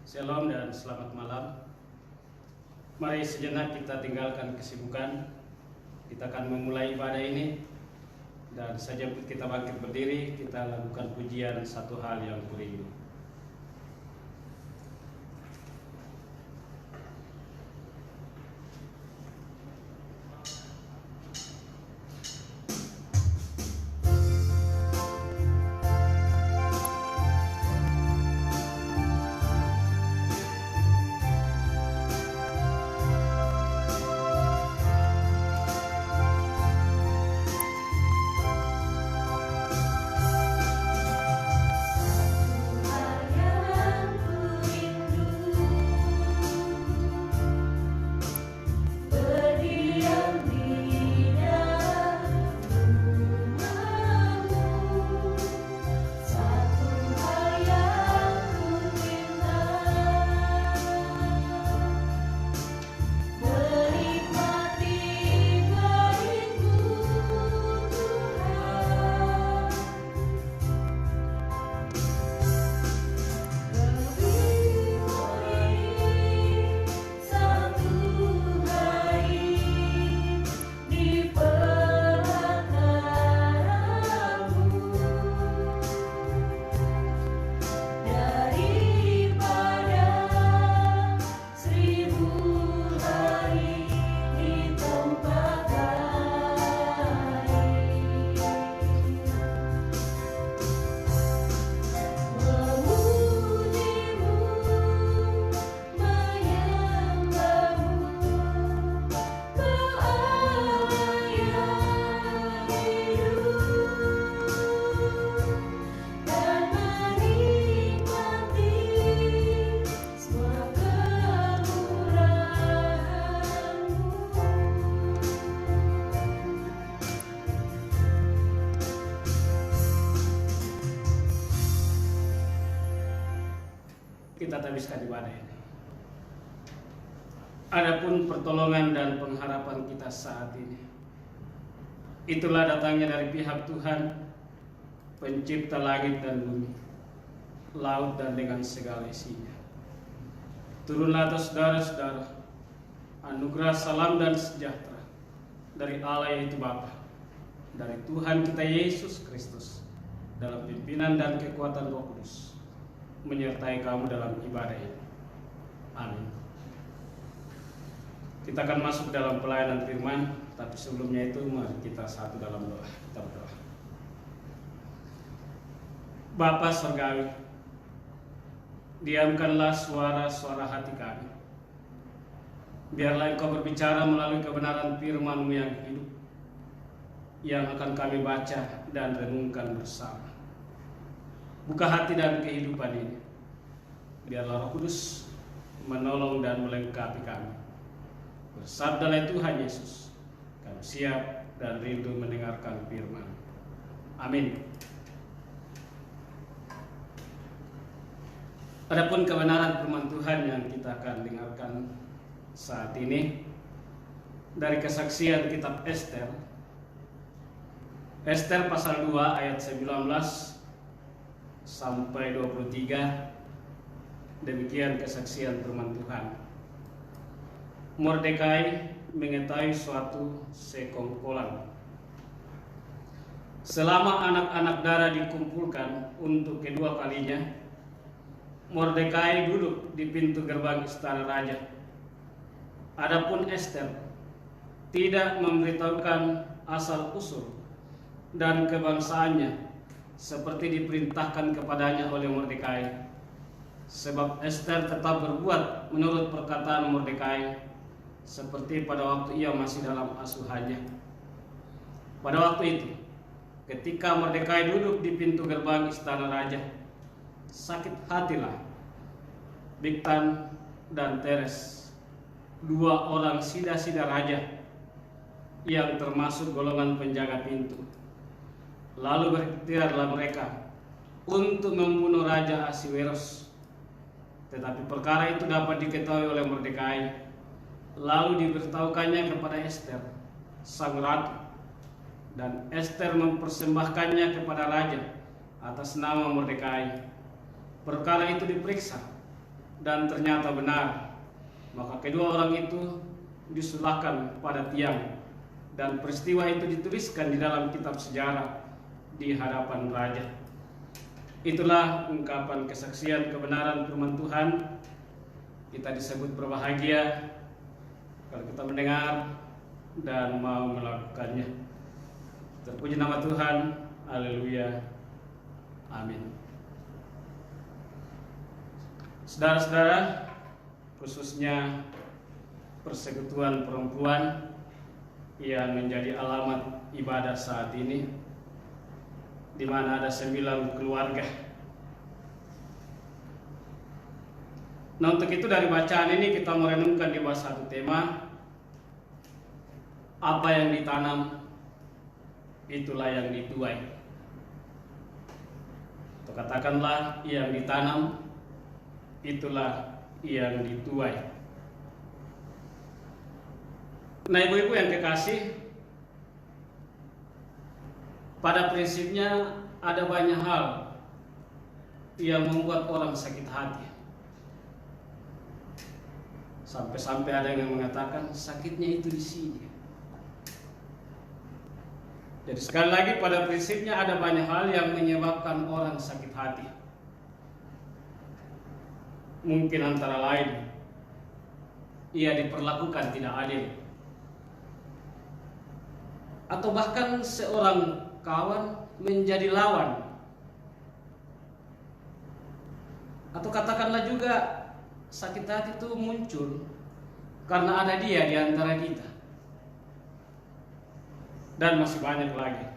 Shalom dan selamat malam. Mari sejenak kita tinggalkan kesibukan. Kita akan memulai ibadah ini. Dan sejak kita bangkit berdiri, kita lakukan pujian Satu Hal Yang Kurindu. Kita habiskan ibadah ini. Adapun pertolongan dan pengharapan kita saat ini, itulah datangnya dari pihak Tuhan, pencipta langit dan bumi, laut dan dengan segala isinya. Turunlah atas saudara-saudara anugerah, salam dan sejahtera dari Allah yaitu Bapa, dari Tuhan kita Yesus Kristus, dalam pimpinan dan kekuatan Roh Kudus, menyertai kamu dalam ibadah ini. Amin. Kita akan masuk dalam pelayanan firman, tapi sebelumnya itu mari kita satu dalam doa. Kita berdoa. Bapa Surgawi, diamkanlah suara-suara hati kami. Biarlah Engkau berbicara melalui kebenaran firman-Mu yang hidup, yang akan kami baca dan renungkan bersama. Buka hati dan kehidupan ini. Biarlah Roh Kudus menolong dan melengkapi kami. Bersabdalah Tuhan Yesus, kami siap dan rindu mendengarkan firman. Amin. Adapun kebenaran firman Tuhan yang kita akan dengarkan saat ini dari kesaksian kitab Ester. Ester pasal 2 ayat 19 sampai 23. Demikian kesaksian firman Tuhan. Mordekai mengetahui suatu sekongkolan. Selama anak-anak darah dikumpulkan untuk kedua kalinya, Mordekai duduk di pintu gerbang istana raja. Adapun Ester tidak memberitahukan asal-usul dan kebangsaannya seperti diperintahkan kepadanya oleh Mordekai, sebab Ester tetap berbuat menurut perkataan Mordekai seperti pada waktu ia masih dalam asuhannya. Pada waktu itu, ketika Mordekai duduk di pintu gerbang istana raja, sakit hatilah Bigtan dan Teres, dua orang sida-sida raja yang termasuk golongan penjaga pintu. Lalu berikhtiarlah mereka untuk membunuh Raja Ahasweros. Tetapi perkara itu dapat diketahui oleh Mordekai, lalu diberitahukannya kepada Ester, sang ratu, dan Ester mempersembahkannya kepada raja atas nama Mordekai. Perkara itu diperiksa dan ternyata benar. Maka kedua orang itu disulahkan pada tiang, dan peristiwa itu dituliskan di dalam kitab sejarah di hadapan raja. Itulah ungkapan kesaksian kebenaran firman Tuhan. Kita disebut berbahagia kalau kita mendengar dan mau melakukannya. Terpuji nama Tuhan. Haleluya. Amin. Saudara-saudara, khususnya persekutuan perempuan yang menjadi alamat ibadah saat ini, di mana ada 9 keluarga. Nah, untuk itu dari bacaan ini kita merenungkan di bawah satu tema, apa yang ditanam itulah yang dituai. Atau katakanlah yang ditanam itulah yang dituai. Nah, ibu-ibu yang kekasih, pada prinsipnya ada banyak hal yang membuat orang sakit hati. Sampai-sampai ada yang mengatakan sakitnya itu di sini. Jadi sekali lagi, pada prinsipnya ada banyak hal yang menyebabkan orang sakit hati. Mungkin antara lain ia diperlakukan tidak adil, atau bahkan seorang kawan menjadi lawan, atau katakanlah juga sakit hati itu muncul karena ada dia di antara kita, dan masih banyak lagi.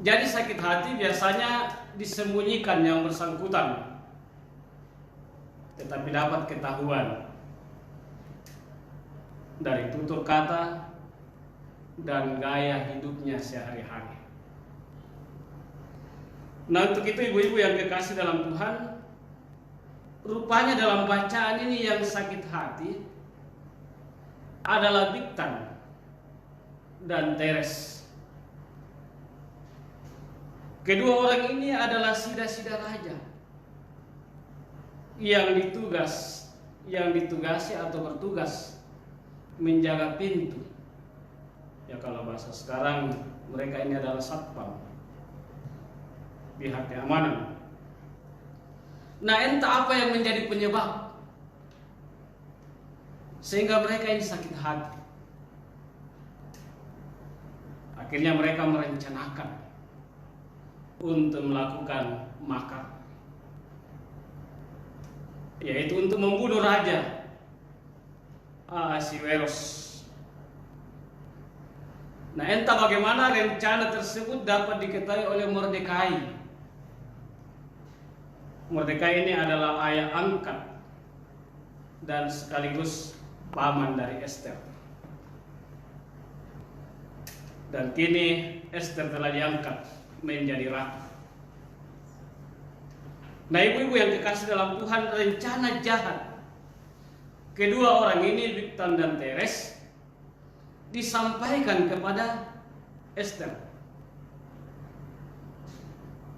Jadi sakit hati biasanya disembunyikan yang bersangkutan, tetapi dapat ketahuan dari tutur kata dan gaya hidupnya sehari-hari. Nah, untuk itu ibu-ibu yang kekasih dalam Tuhan, rupanya dalam bacaan ini yang sakit hati adalah Bigtan dan Teres. Kedua orang ini adalah sida-sida raja yang ditugasi atau bertugas menjaga pintu. Ya, kalau bahasa sekarang mereka ini adalah satpam, pihak keamanan. Nah, entah apa yang menjadi penyebab sehingga mereka ini sakit hati. Akhirnya mereka merencanakan untuk melakukan makar, yaitu untuk membunuh Raja Ahasiweros. Nah, entah bagaimana rencana tersebut dapat diketahui oleh Mordekai. Mordekai ini adalah ayah angkat dan sekaligus paman dari Ester. Dan kini Ester telah diangkat menjadi ratu. Nah, ibu-ibu yang kekasih dalam Tuhan, rencana jahat kedua orang ini, Bigtan dan Teres, disampaikan kepada Ester.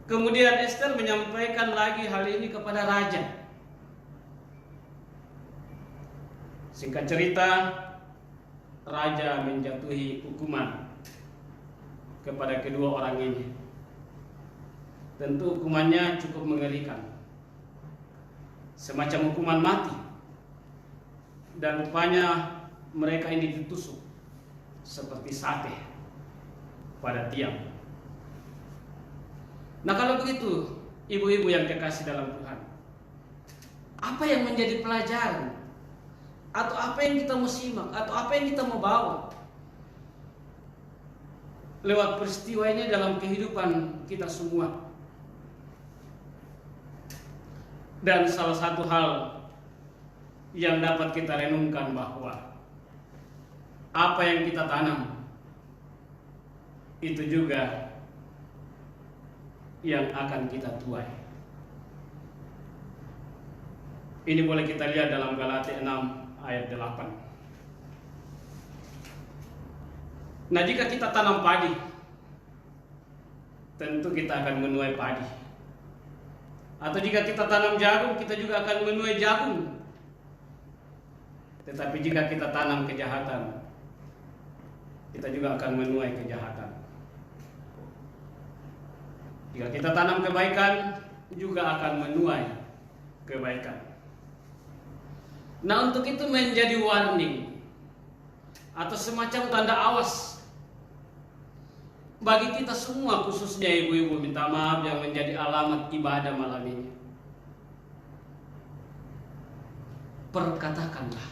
Kemudian Ester menyampaikan lagi hal ini kepada raja. Singkat cerita, raja menjatuhi hukuman kepada kedua orang ini. Tentu hukumannya cukup mengerikan, semacam hukuman mati. Dan rupanya mereka ini ditusuk seperti sate pada tiang. Nah, kalau begitu ibu-ibu yang kekasih dalam Tuhan, apa yang menjadi pelajaran, atau apa yang kita mau simak, atau apa yang kita mau bawa lewat peristiwa ini dalam kehidupan kita semua? Dan salah satu hal yang dapat kita renungkan bahwa apa yang kita tanam itu juga yang akan kita tuai. Ini boleh kita lihat dalam Galatia 6 ayat 8. Nah, jika kita tanam padi, tentu kita akan menuai padi. Atau jika kita tanam jagung, kita juga akan menuai jagung. Tetapi jika kita tanam kejahatan, kita juga akan menuai kejahatan. Jika kita tanam kebaikan, juga akan menuai kebaikan. Nah, untuk itu menjadi warning atau semacam tanda awas bagi kita semua, khususnya ibu-ibu, minta maaf, yang menjadi alamat ibadah malam ini. Perkatakanlah,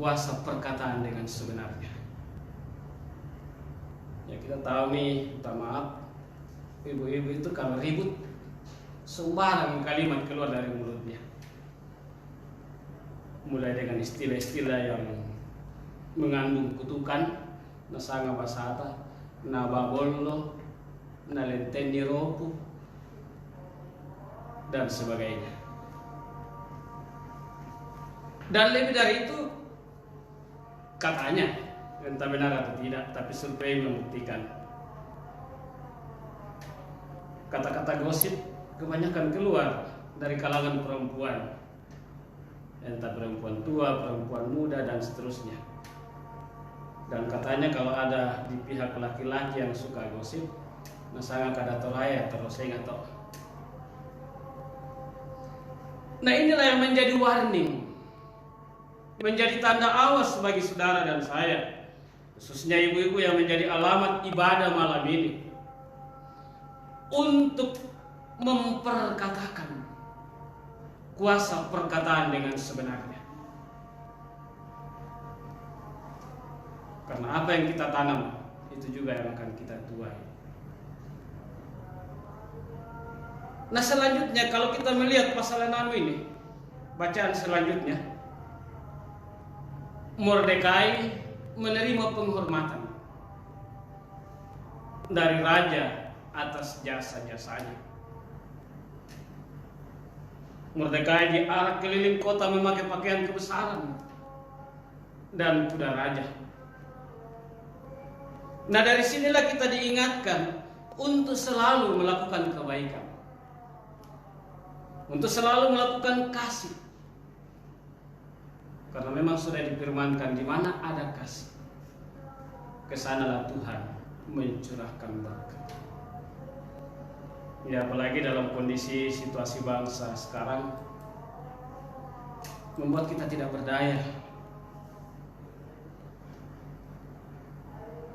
kuasa perkataan dengan sebenarnya. Ya, kita tahu nih, minta maaf, ibu-ibu itu kalau ribut sembarang kalimat keluar dari mulutnya. Mulai dengan istilah-istilah yang mengandung kutukan, nasanga basata, nababollo, nalenteni ropu, dan sebagainya. Dan lebih dari itu, katanya, entah benar atau tidak, tapi survei membuktikan kata-kata gosip kebanyakan keluar dari kalangan perempuan, entah perempuan tua, perempuan muda, dan seterusnya. Dan katanya kalau ada di pihak laki-laki yang suka gosip, nasanga kada toraya terus saya nggak tahu. Nah, inilah yang menjadi warning, menjadi tanda awas bagi saudara dan saya, khususnya ibu-ibu yang menjadi alamat ibadah malam ini, untuk memperkatakan kuasa perkataan dengan sebenarnya. Karena apa yang kita tanam, itu juga yang akan kita tuai. Nah, selanjutnya kalau kita melihat pasal 6 ini, bacaan selanjutnya, Mordekai menerima penghormatan dari raja atas jasa-jasanya. Mordekai diarak keliling kota memakai pakaian kebesaran dan kuda raja. Nah, dari sinilah kita diingatkan untuk selalu melakukan kebaikan, untuk selalu melakukan kasih. Karena memang sudah difirmankan, di mana ada kasih, kesanalah Tuhan mencurahkan berkat. Ya, apalagi dalam kondisi situasi bangsa sekarang membuat kita tidak berdaya,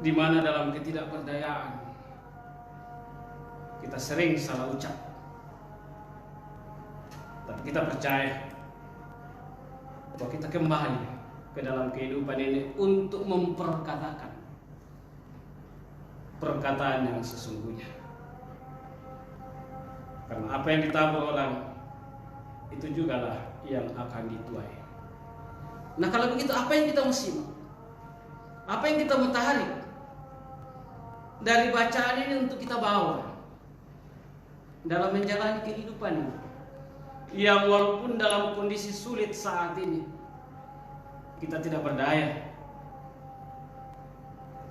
di mana dalam ketidakberdayaan kita sering salah ucap. Tapi kita percaya bahwa kita kembali ke dalam kehidupan ini untuk memperkatakan perkataan yang sesungguhnya. Karena apa yang ditabur orang, itu jugalah yang akan dituai. Nah, kalau begitu, apa yang kita mesti, apa yang kita mau tarik dari bacaan ini untuk kita bawa dalam menjalani kehidupan ini, yang walaupun dalam kondisi sulit saat ini kita tidak berdaya,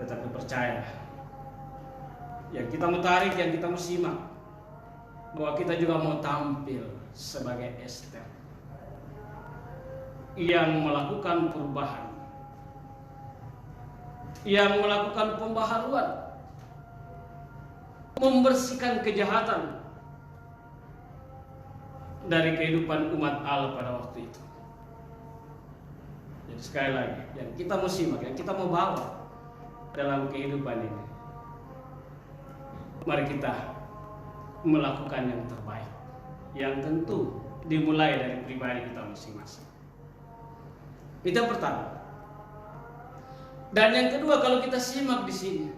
tetapi percaya yang kita mau tarik, yang kita mau simak, bahwa kita juga mau tampil sebagai Ester yang melakukan perubahan, yang melakukan pembaharuan, membersihkan kejahatan dari kehidupan umat Allah pada waktu itu. Jadi sekali lagi, yang kita mau simak, yang kita mau bawa dalam kehidupan ini, mari kita melakukan yang terbaik, yang tentu dimulai dari pribadi kita masing-masing. Itu yang pertama. Dan yang kedua, kalau kita simak di sini,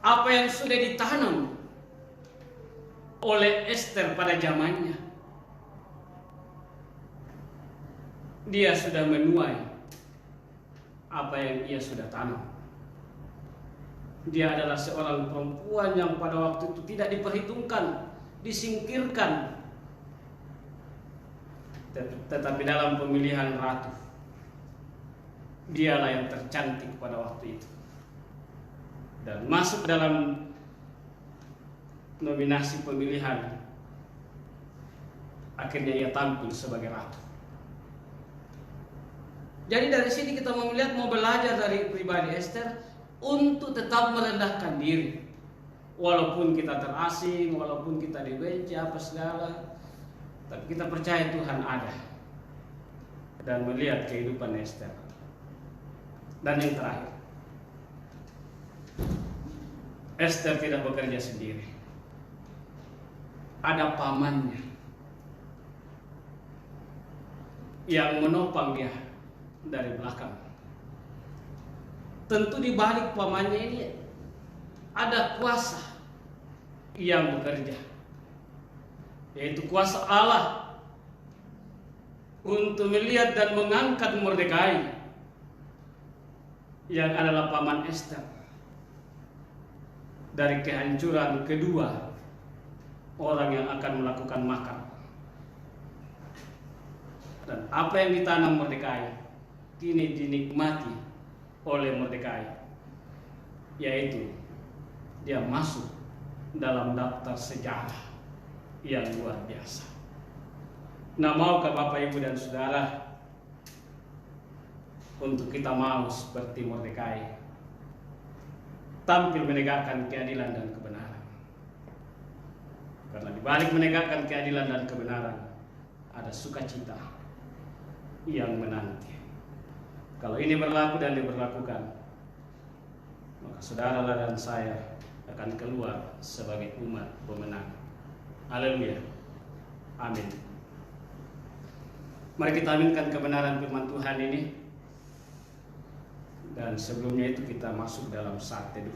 apa yang sudah ditanam oleh Ester pada zamannya, dia sudah menuai apa yang ia sudah tanam. Dia adalah seorang perempuan yang pada waktu itu tidak diperhitungkan, disingkirkan, tetapi dalam pemilihan ratu, dialah yang tercantik pada waktu itu, dan masuk dalam nominasi pemilihan, akhirnya ia tampil sebagai ratu. Jadi dari sini kita mau belajar dari pribadi Ester untuk tetap merendahkan diri. Walaupun kita terasing, walaupun kita dibenci apa segala, tapi kita percaya Tuhan ada. Dan melihat kehidupan Ester. Dan yang terakhir, Ester tidak bekerja sendiri. Ada pamannya yang menopang dia dari belakang. Tentu di balik pamannya ini ada kuasa yang bekerja, yaitu kuasa Allah untuk melihat dan mengangkat Mordekai yang adalah paman Ester dari kehancuran kedua orang yang akan melakukan makar. Dan apa yang ditanam Mordekai kini dinikmati oleh Mordekai, yaitu dia masuk dalam daftar sejarah yang luar biasa. Nah, maukah Bapak, Ibu, dan Saudara untuk kita mau seperti Mordekai, tampil menegakkan keadilan dan kebenaran? Karena di balik menegakkan keadilan dan kebenaran ada sukacita yang menanti. Kalau ini berlaku dan diberlakukan, maka saudara dan saya akan keluar sebagai umat pemenang. Haleluya. Amin. Mari kita aminkan kebenaran firman Tuhan ini. Dan sebelumnya itu kita masuk dalam saat teduh.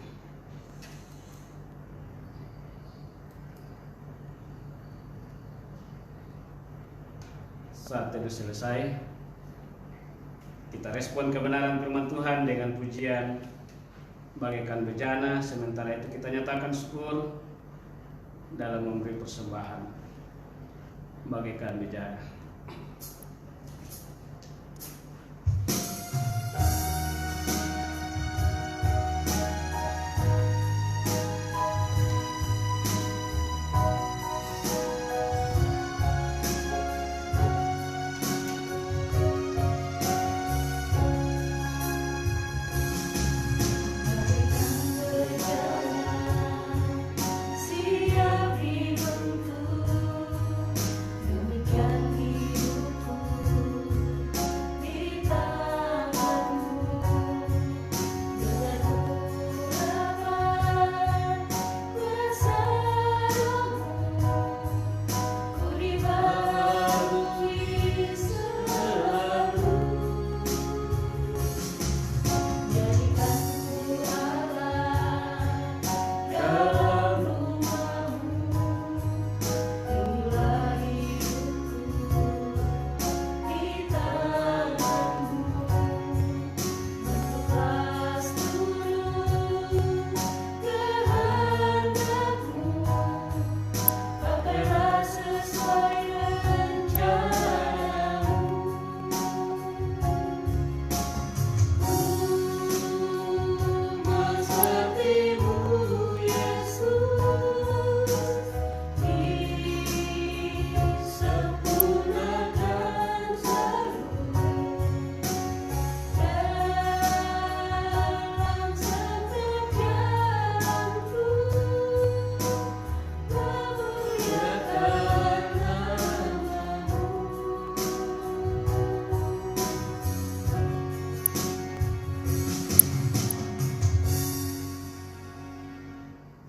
Saat teduh selesai, kita respon kebenaran firman Tuhan dengan pujian, bagaikan bejana. Sementara itu kita nyatakan syukur dalam memberi persembahan, bagaikan bejana.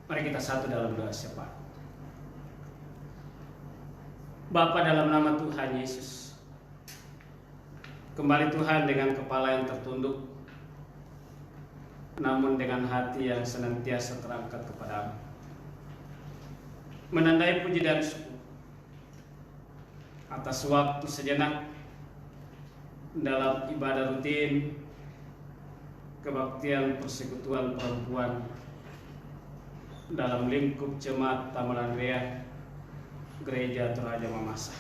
Mari kita satu dalam doa syafaat. Bapa, dalam nama Tuhan Yesus, kembali Tuhan dengan kepala yang tertunduk, namun dengan hati yang senantiasa terangkat kepadamu, menandai puji dan syukur atas waktu sejenak dalam ibadah rutin kebaktian persekutuan perempuan dalam lingkup jemaat Taman Andrea Gereja Toraja Mamasa,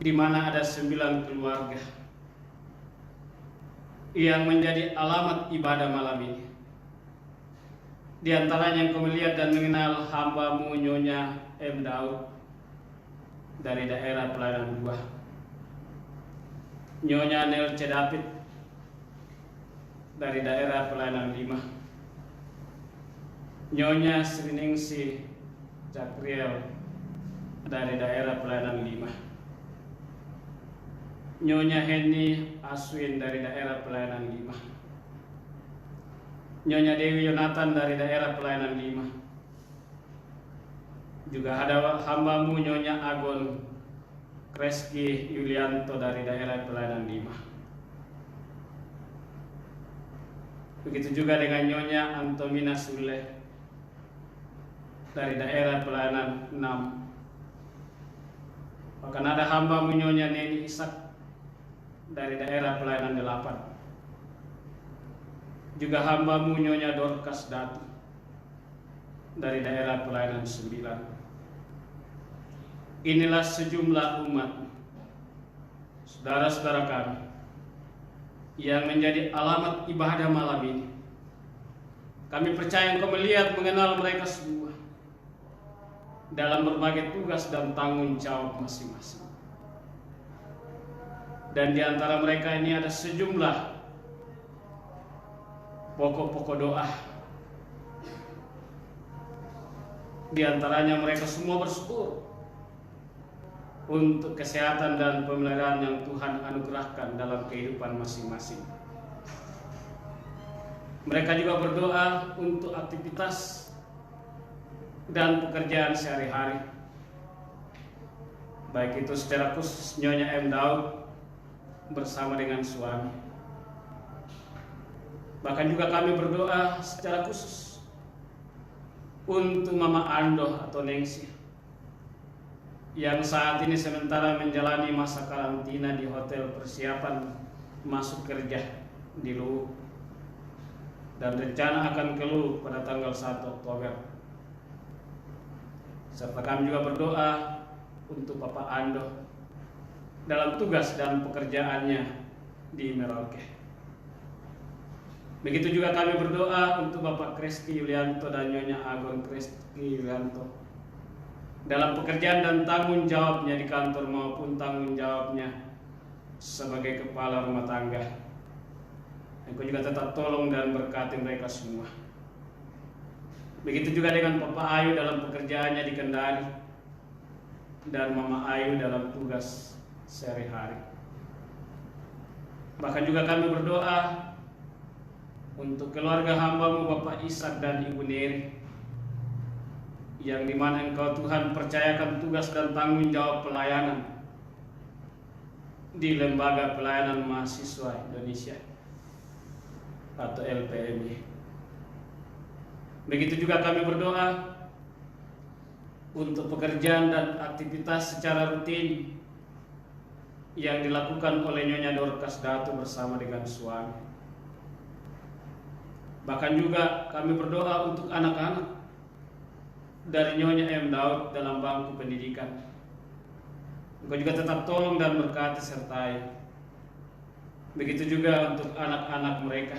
di mana ada 9 keluarga yang menjadi alamat ibadah malam ini. Di antaranya yang kau melihat dan mengenal hamba-Mu Nyonya M. Daud dari daerah pelayanan 2, Nyonya Nel C. David dari daerah pelayanan 5, Nyonya Sriningsi Cakriel dari daerah pelayanan 5, Nyonya Henny Aswin dari daerah pelayanan 5, Nyonya Dewi Yonatan dari daerah pelayanan 5. Juga ada hamba-Mu Nyonya Agon Kreski Yulianto dari daerah pelayanan 5. Begitu juga dengan Nyonya Antomina Sule dari daerah pelayanan 6. Bahkan ada hamba-Mu Nyonya Neni Ishak dari daerah pelayanan 8. Juga hamba-Mu Nyonya Dorcas Datu dari daerah pelayanan 9. Inilah sejumlah umat, saudara-saudara kami, yang menjadi alamat ibadah malam ini. Kami percaya Engkau melihat mengenal mereka semua dalam berbagai tugas dan tanggung jawab masing-masing. Dan di antara mereka ini ada sejumlah pokok-pokok doa. Di antaranya mereka semua bersyukur untuk kesehatan dan pemeliharaan yang Tuhan anugerahkan dalam kehidupan masing-masing. Mereka juga berdoa untuk aktivitas dan pekerjaan sehari-hari, baik itu secara khusus Nyonya M. Daud bersama dengan suami. Bahkan juga kami berdoa secara khusus untuk Mama Ando atau Nengsi yang saat ini sementara menjalani masa karantina di hotel persiapan masuk kerja di Luwu dan rencana akan ke Luwu pada tanggal 1 Oktober. Serta kami juga berdoa untuk Papa Ando dalam tugas dan pekerjaannya di Merauke. Begitu juga kami berdoa untuk Bapak Kreski Yulianto dan Nyonya Agon Kreski Yulianto dalam pekerjaan dan tanggung jawabnya di kantor maupun tanggung jawabnya sebagai kepala rumah tangga. Engkau juga tetap tolong dan berkati mereka semua. Begitu juga dengan Papa Ayu dalam pekerjaannya di Kendari dan Mama Ayu dalam tugas sehari-hari. Bahkan juga kami berdoa untuk keluarga hamba-Mu Bapak Ishak dan Ibu Neri, yang dimana Engkau Tuhan percayakan tugas dan tanggung jawab pelayanan di Lembaga Pelayanan Mahasiswa Indonesia atau LPMI. Begitu juga kami berdoa untuk pekerjaan dan aktivitas secara rutin yang dilakukan oleh Nyonya Dorcas Datu bersama dengan suami. Bahkan juga kami berdoa untuk anak-anak dari Nyonya M. Daud dalam bangku pendidikan. Engkau juga tetap tolong dan berkati sertai. Begitu juga untuk anak-anak mereka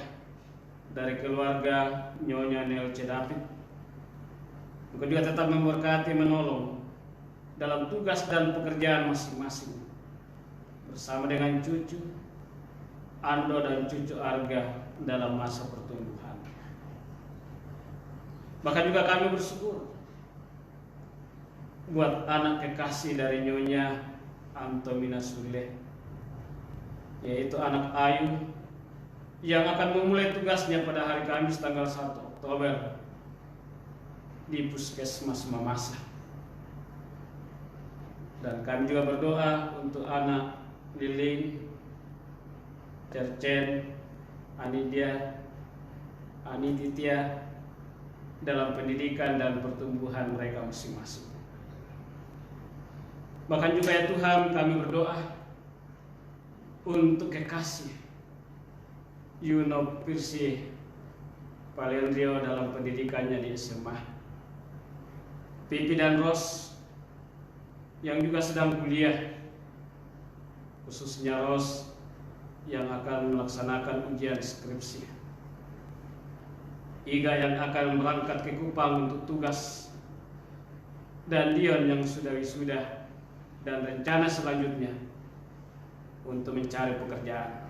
dari keluarga Nyonya Nel C. David. Engkau juga tetap memberkati, menolong dalam tugas dan pekerjaan masing-masing bersama dengan cucu Ando dan cucu Arga dalam masa pertumbuhan. Bahkan juga kami bersyukur buat anak kekasih dari Nyonya Antomina Sule, yaitu anak Ayu yang akan memulai tugasnya pada hari Kamis tanggal 1 Oktober di Puskesmas Mamasa. Dan kami juga berdoa untuk anak Lilin, Cercen, Anidia, Anititia dalam pendidikan dan pertumbuhan mereka masing-masing. Bahkan juga ya Tuhan, kami berdoa untuk kekasih Yuno Pirsi Palendrio dalam pendidikannya di SMA, Pipi dan Ros yang juga sedang kuliah, khususnya Ros yang akan melaksanakan ujian skripsi. Iga yang akan berangkat ke Kupang untuk tugas, dan Dion yang sudah wisuda dan rencana selanjutnya untuk mencari pekerjaan.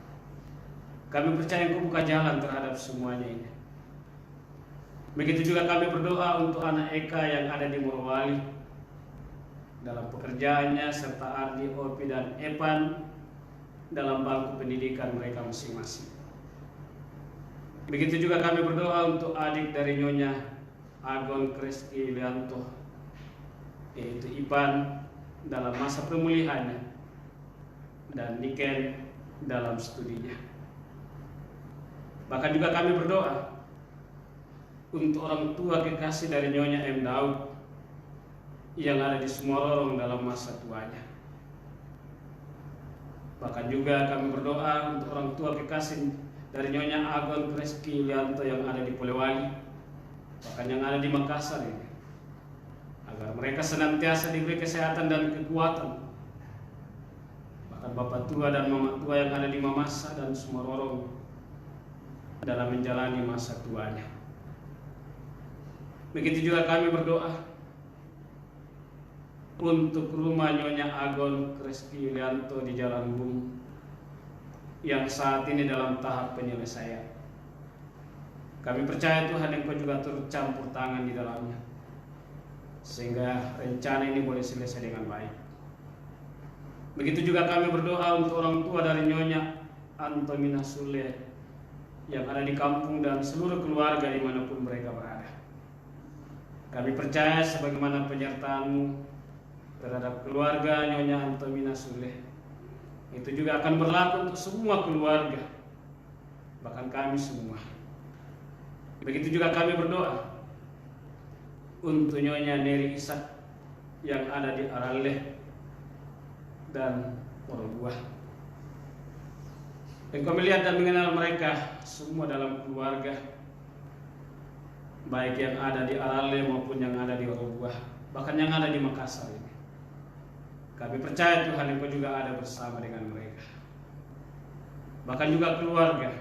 Kami percaya Engkau buka jalan terhadap semuanya ini. Begitu juga kami berdoa untuk anak Eka yang ada di Morowali dalam pekerjaannya, serta Ardi, Opi, dan Epan dalam bangku pendidikan mereka masing-masing. Begitu juga kami berdoa untuk adik dari Nyonya Agon Kreski Lianto, yaitu Ipan dalam masa pemulihannya dan Niken dalam studinya. Bahkan juga kami berdoa untuk orang tua kekasih dari Nyonya M. Daud yang ada di Sumororong dalam masa tuanya. Bahkan juga kami berdoa untuk orang tua kekasih dari Nyonya Agon Kreski Lianto yang ada di Polewali, bahkan yang ada di Makassar ini, agar mereka senantiasa diberi kesehatan dan kekuatan. Bahkan Bapak tua dan Mama tua yang ada di Mamasa dan Sumororong dalam menjalani masa tuanya. Begitu juga kami berdoa untuk rumah Nyonya Agon Kreski Lianto di Jalan Bung yang saat ini dalam tahap penyelesaian. Kami percaya Tuhan Engkau juga turut campur tangan di dalamnya, sehingga rencana ini boleh selesai dengan baik. Begitu juga kami berdoa untuk orang tua dari Nyonya Antomina Sule yang ada di kampung dan seluruh keluarga dimanapun mereka berada. Kami percaya sebagaimana penyertaan-Mu terhadap keluarga Nyonya Antomina Sule, itu juga akan berlaku untuk semua keluarga, bahkan kami semua. Begitu juga kami berdoa untuk Nyonya Neri Ishak yang ada di Arale dan Porobuah. Engkau melihat dan mengenal mereka semua dalam keluarga, baik yang ada di Arale maupun yang ada di Porobuah, bahkan yang ada di Makassar ini. Kami percaya Tuhan Engkau juga ada bersama dengan mereka. Bahkan juga keluarga,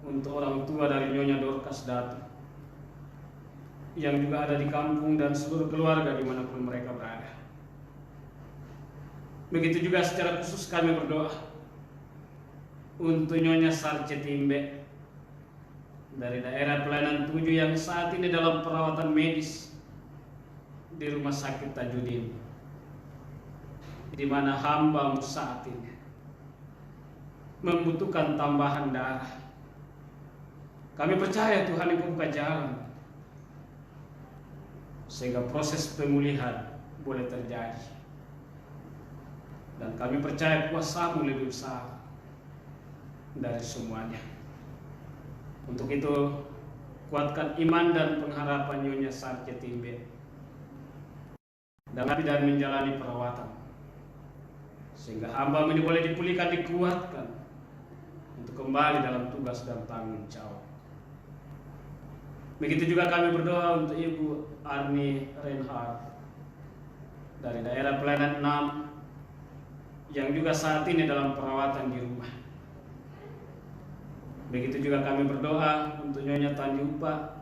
untuk orang tua dari Nyonya Dorcas Datu yang juga ada di kampung dan seluruh keluarga dimanapun mereka berada. Begitu juga secara khusus kami berdoa untuk Nyonya Sarce Timbe dari daerah pelayanan 7 yang saat ini dalam perawatan medis di Rumah Sakit Tajudin, di mana hamba-Mu saat ini membutuhkan tambahan darah. Kami percaya Tuhan Engkau buka jalan sehingga proses pemulihan boleh terjadi, dan kami percaya kuasa-Mu lebih besar dari semuanya. Untuk itu kuatkan iman dan pengharapan Nyonya Sarce Timbe dan menjalani perawatan, sehingga hamba ini boleh dipulihkan, dikuatkan untuk kembali dalam tugas dan tanggung jawab. Begitu juga kami berdoa untuk Ibu Arni Reinhardt dari daerah pelayanan 6 yang juga saat ini dalam perawatan di rumah. Begitu juga kami berdoa untuk Nyonya Tanji Upa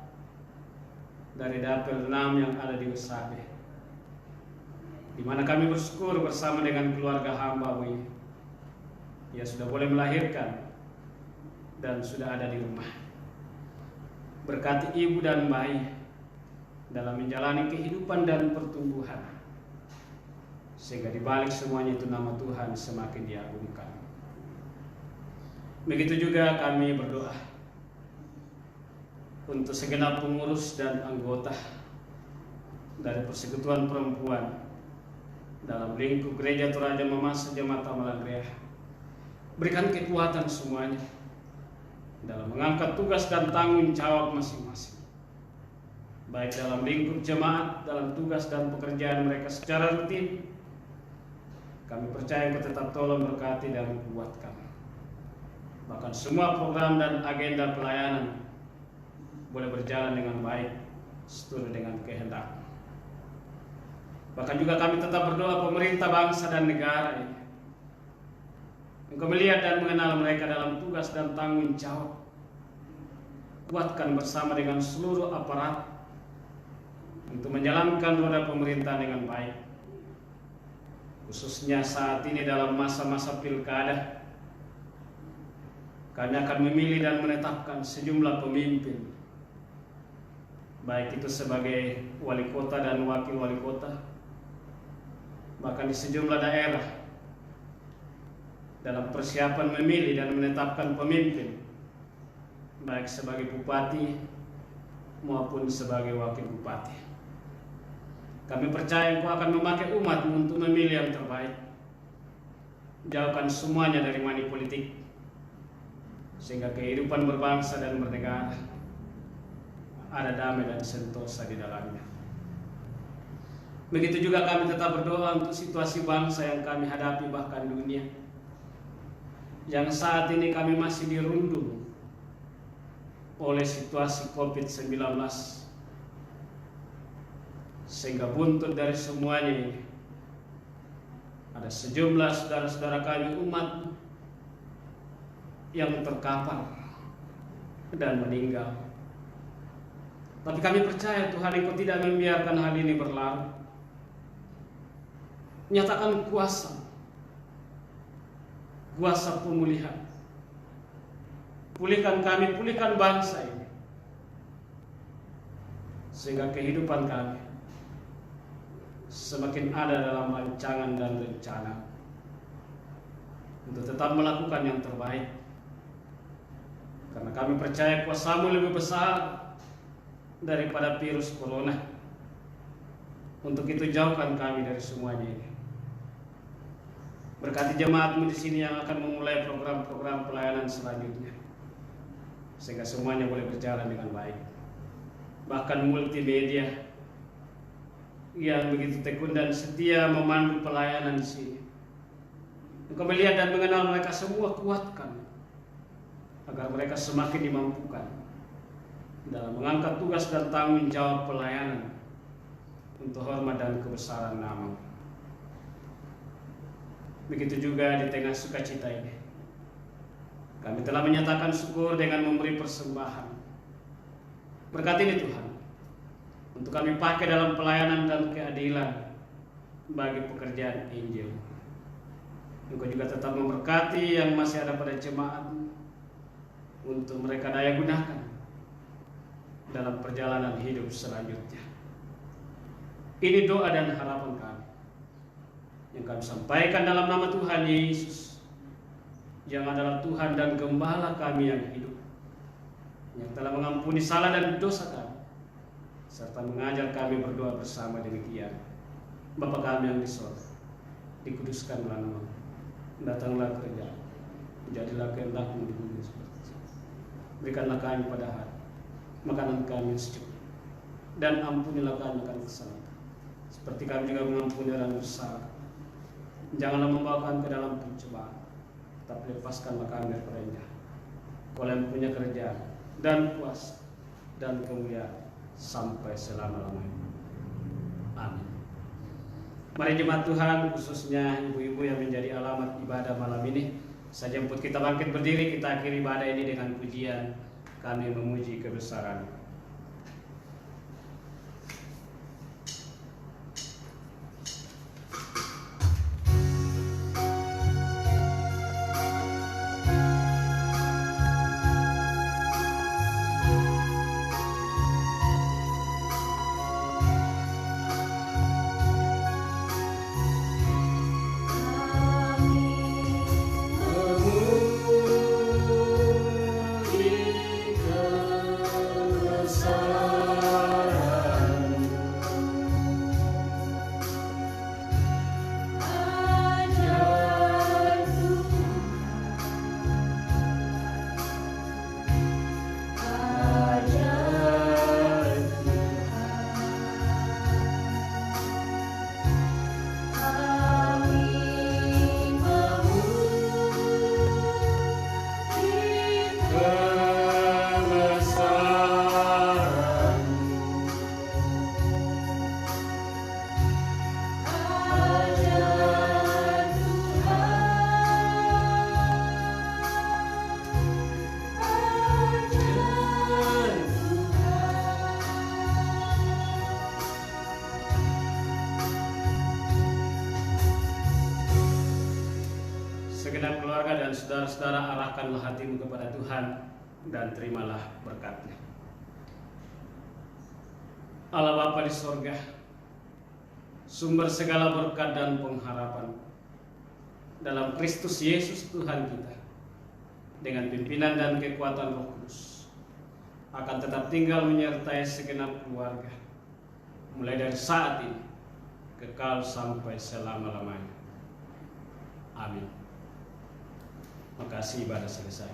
dari dapil 6 yang ada di Usabe, di mana kami bersyukur bersama dengan keluarga hamba-Mu ini, ia sudah boleh melahirkan dan sudah ada di rumah. Berkati ibu dan bayi dalam menjalani kehidupan dan pertumbuhan, sehingga di balik semuanya itu nama Tuhan semakin diagungkan. Begitu juga kami berdoa untuk segenap pengurus dan anggota dari Persekutuan Perempuan dalam lingkup Gereja Toraja Mamasa Jemata Malangrea. Berikan kekuatan semuanya dalam mengangkat tugas dan tanggung jawab masing-masing, baik dalam lingkup jemaat, dalam tugas dan pekerjaan mereka secara rutin. Kami percaya Engkau tetap tolong, berkati dan kuatkan. Bahkan semua program dan agenda pelayanan boleh berjalan dengan baik seturut dengan kehendak. Bahkan juga kami tetap berdoa pemerintah bangsa dan negara ini, Engkau melihat dan mengenal mereka dalam tugas dan tanggung jawab, kuatkan bersama dengan seluruh aparat untuk menjalankan roda pemerintahan dengan baik, khususnya saat ini dalam masa-masa pilkada. Kami akan memilih dan menetapkan sejumlah pemimpin, baik itu sebagai wali kota dan wakil wali kota, bahkan di sejumlah daerah, dalam persiapan memilih dan menetapkan pemimpin, baik sebagai bupati maupun sebagai wakil bupati. Kami percaya Engkau akan memakai umat-Mu untuk memilih yang terbaik. Jauhkan semuanya dari money politik, sehingga kehidupan berbangsa dan bernegara ada damai dan sentosa di dalamnya. Begitu juga kami tetap berdoa untuk situasi bangsa yang kami hadapi, bahkan dunia, yang saat ini kami masih dirundung oleh situasi COVID-19, sehingga buntut dari semuanya ini ada sejumlah saudara-saudara kami umat yang terkapar dan meninggal. Tapi kami percaya Tuhan, Engkau tidak membiarkan hal ini berlarut. Nyatakan kuasa pemulihan. Pulihkan kami, pulihkan bangsa ini, sehingga kehidupan kami semakin ada dalam rancangan dan rencana untuk tetap melakukan yang terbaik. Karena kami percaya kuasa-Mu lebih besar daripada virus corona. Untuk itu jauhkan kami dari semuanya ini. Berkati jemaat-Mu di sini yang akan memulai program-program pelayanan selanjutnya, sehingga semuanya boleh berjalan dengan baik. Bahkan multimedia yang begitu tekun dan setia memandu pelayanan di sini, Engkau melihat dan mengenal mereka semua, kuatkan agar mereka semakin dimampukan dalam mengangkat tugas dan tanggung jawab pelayanan untuk hormat dan kebesaran nama. Begitu juga di tengah sukacita ini, kami telah menyatakan syukur dengan memberi persembahan. Berkati ini Tuhan, untuk kami pakai dalam pelayanan dan keadilan bagi pekerjaan Injil. Engkau juga tetap memberkati yang masih ada pada jemaat untuk mereka daya gunakan dalam perjalanan hidup selanjutnya. Ini doa dan harapan kami yang kami sampaikan dalam nama Tuhan Yesus, yang adalah Tuhan dan Gembala kami yang hidup, yang telah mengampuni salah dan dosa kami, serta mengajar kami berdoa bersama demikian. Bapa kami yang di surga, dikuduskanlah nama-Mu, datanglah kerajaan, jadilah kehendak-Mu di bumi seperti itu. Berikanlah kami pada hari makanan kami secukupnya, dan ampunilah kami akan kesalahan kami, seperti kami juga mengampuni orang bersalah. Janganlah membawa kami ke dalam pencobaan, tapi lepaskanlah kami daripada yang jahat. Kau yang punya kerjaan dan kuasa dan kemuliaan sampai selama-lamanya. Amin. Mari jemaat Tuhan, khususnya ibu-ibu yang menjadi alamat ibadah malam ini, saya jemput kita bangkit berdiri, kita akhiri ibadah ini dengan pujian Kami Memuji Kebesaran. dan saudara-saudara arahkanlah hatimu kepada Tuhan dan terimalah berkat-Nya. Allah Bapa di sorga, sumber segala berkat dan pengharapan, dalam Kristus Yesus Tuhan kita, dengan pimpinan dan kekuatan Roh Kudus, akan tetap tinggal menyertai segenap keluarga, mulai dari saat ini, kekal sampai selama-lamanya. Amin. Makasih ibadah selesai.